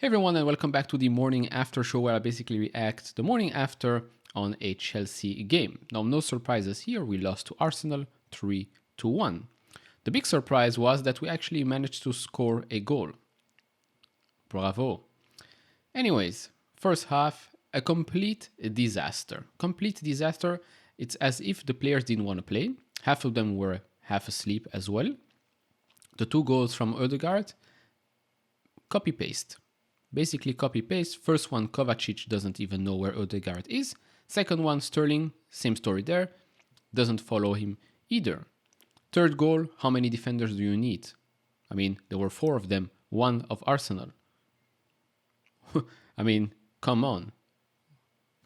Hey everyone, and welcome back to the morning after show where I basically react the morning after on a Chelsea game. Now, no surprises here. We lost to Arsenal 3-1. The big surprise was that we actually managed to score a goal. Bravo. Anyways, first half, a complete disaster. Complete disaster. It's as if the players didn't want to play. Half of them were half asleep as well. The two goals from Odegaard, copy-paste. Basically copy-paste. First one, Kovacic doesn't even know where Odegaard is. Second one, Sterling, same story there. Doesn't follow him either. Third goal, how many defenders do you need? I mean, there were 4 of them, 1 of Arsenal. I mean, come on.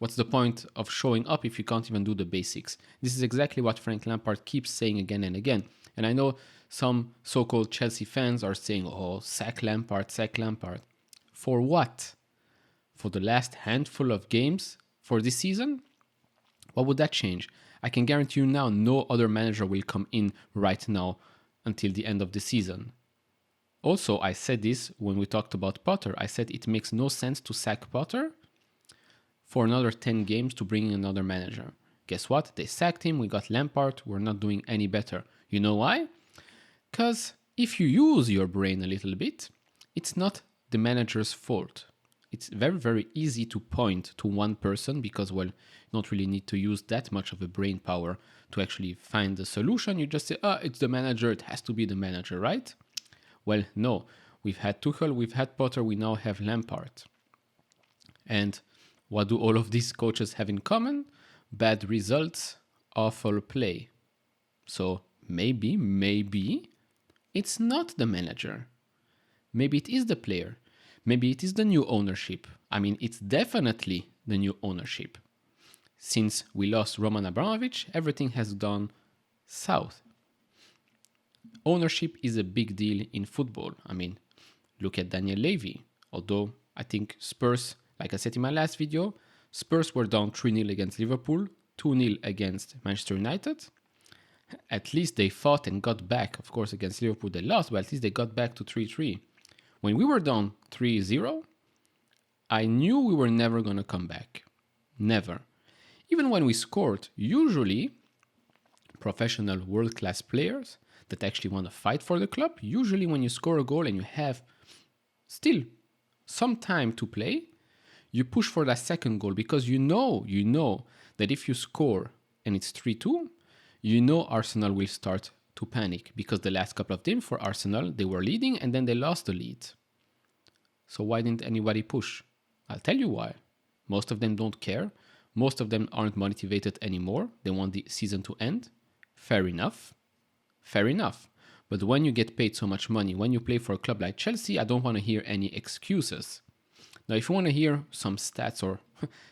What's the point of showing up if you can't even do the basics? This is exactly what Frank Lampard keeps saying again and again. And I know some so-called Chelsea fans are saying, oh, sack Lampard, sack Lampard. For what? For the last handful of games for this season? What would that change? I can guarantee you now no other manager will come in right now until the end of the season. Also, I said this when we talked about Potter. I said it makes no sense to sack Potter for another 10 games to bring in another manager. Guess what? They sacked him. We got Lampard. We're not doing any better. You know why? Because if you use your brain a little bit, it's not the manager's fault. It's very, very easy to point to one person because, well, you don't really need to use that much of a brain power to actually find the solution. You just say, it's the manager. It has to be the manager, right? Well, no. We've had Tuchel, we've had Potter, we now have Lampard. And what do all of these coaches have in common? Bad results, awful play. So maybe it's not the manager. Maybe it is the player. Maybe it is the new ownership. I mean, it's definitely the new ownership. Since we lost Roman Abramovich, everything has gone south. Ownership is a big deal in football. I mean, look at Daniel Levy. Although I think Spurs, like I said in my last video, Spurs were down 3-0 against Liverpool, 2-0 against Manchester United. At least they fought and got back. Of course, against Liverpool they lost, but at least they got back to 3-3. When we were down 3-0, I knew we were never going to come back. Never. Even when we scored, usually professional world-class players that actually want to fight for the club, usually when you score a goal and you have still some time to play, you push for that second goal because you know that if you score and it's 3-2, you know Arsenal will start to panic because the last couple of games for Arsenal, they were leading and then they lost the lead. So why didn't anybody push? I'll tell you why. Most of them don't care. Most of them aren't motivated anymore. They want the season to end. Fair enough. Fair enough. But when you get paid so much money, when you play for a club like Chelsea, I don't want to hear any excuses. Now, if you want to hear some stats or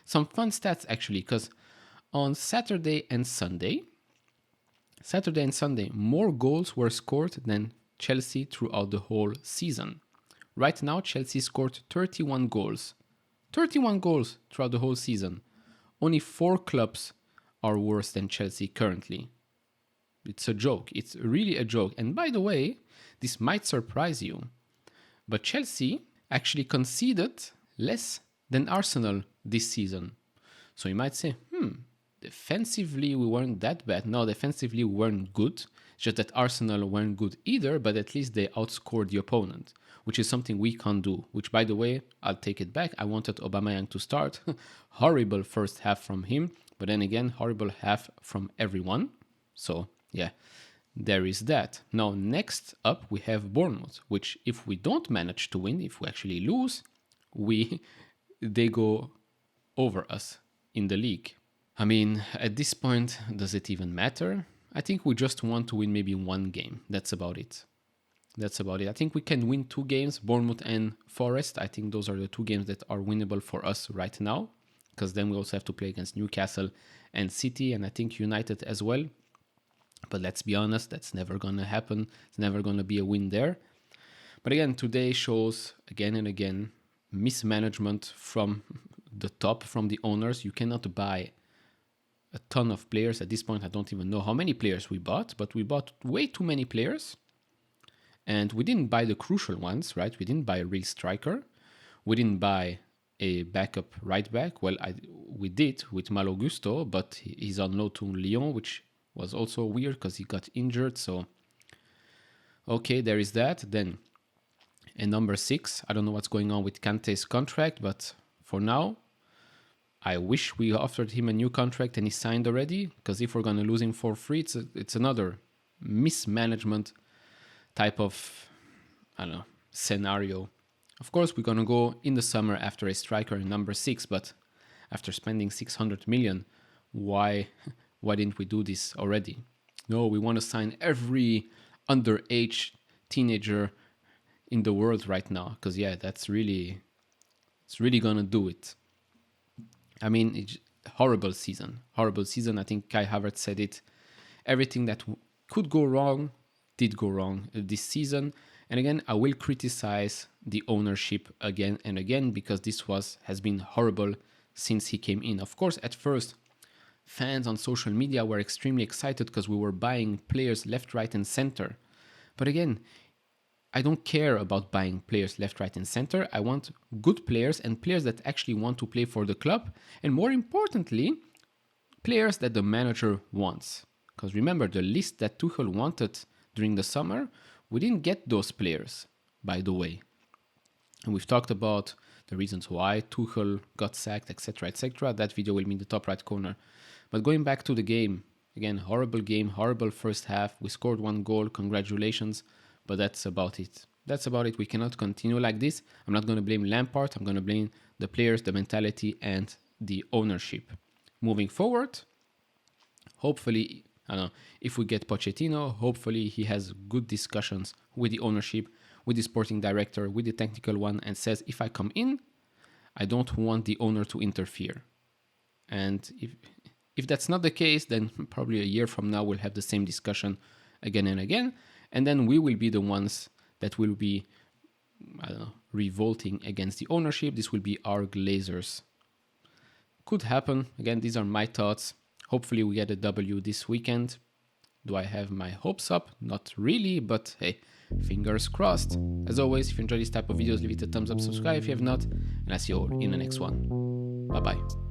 some fun stats actually, because on Saturday and Sunday, more goals were scored than Chelsea throughout the whole season. Right now, Chelsea scored 31 goals. 31 goals throughout the whole season. Only 4 clubs are worse than Chelsea currently. It's a joke. It's really a joke. And by the way, this might surprise you, but Chelsea actually conceded less than Arsenal this season. So you might say, defensively we weren't that bad. No, defensively we weren't good. Just that Arsenal weren't good either, but at least they outscored the opponent, which is something we can't do. Which, by the way, I'll take it back. I wanted Aubameyang to start. Horrible first half from him, but then again, horrible half from everyone. So, yeah, there is that. Now, next up, we have Bournemouth, which if we don't manage to win, if we actually lose, they go over us in the league. I mean, at this point, does it even matter? I think we just want to win maybe 1 game. That's about it. I think we can win 2 games, Bournemouth and Forest. I think those are the 2 games that are winnable for us right now, because then we also have to play against Newcastle and City, and I think United as well. But let's be honest, that's never going to happen. It's never going to be a win there. But again, today shows again and again mismanagement from the top, from the owners. You cannot buy a ton of players. At this point, I don't even know how many players we bought, but we bought way too many players. And we didn't buy the crucial ones, right? We didn't buy a real striker. We didn't buy a backup right back. Well, we did with Malo Gusto, but he's on loan to Lyon, which was also weird because he got injured. So, okay, there is that. Then, and number 6, I don't know what's going on with Kante's contract, but for now, I wish we offered him a new contract and he signed already, because if we're going to lose him for free, it's another mismanagement type of, I don't know, scenario. Of course, we're going to go in the summer after a striker in number 6, but after spending 600 million, why didn't we do this already? No, we want to sign every underage teenager in the world right now, because yeah, it's really going to do it. I mean, it's horrible season. I think Kai Havertz said it. Everything that could go wrong did go wrong this season. And again, I will criticize the ownership again and again, because this has been horrible since he came in. Of course, at first, fans on social media were extremely excited because we were buying players left, right, and center. But again, I don't care about buying players left, right, and center. I want good players and players that actually want to play for the club. And more importantly, players that the manager wants. Because remember, the list that Tuchel wanted during the summer, we didn't get those players, by the way. And we've talked about the reasons why Tuchel got sacked, etc., etc. That video will be in the top right corner. But going back to the game, again, horrible game, horrible first half. We scored 1 goal, congratulations. But that's about it. We cannot continue like this. I'm not going to blame Lampard. I'm going to blame the players, the mentality, and the ownership. Moving forward, hopefully, I don't know, if we get Pochettino, hopefully he has good discussions with the ownership, with the sporting director, with the technical one, and says, if I come in, I don't want the owner to interfere. And if that's not the case, then probably a year from now we'll have the same discussion again and again. And then we will be the ones that will be, I don't know, revolting against the ownership. This will be our Glazers. Could happen. Again, these are my thoughts. Hopefully we get a W this weekend. Do I have my hopes up? Not really, but hey, fingers crossed. As always, if you enjoy this type of videos, leave it a thumbs up, subscribe if you have not, and I'll see you all in the next one. Bye-bye.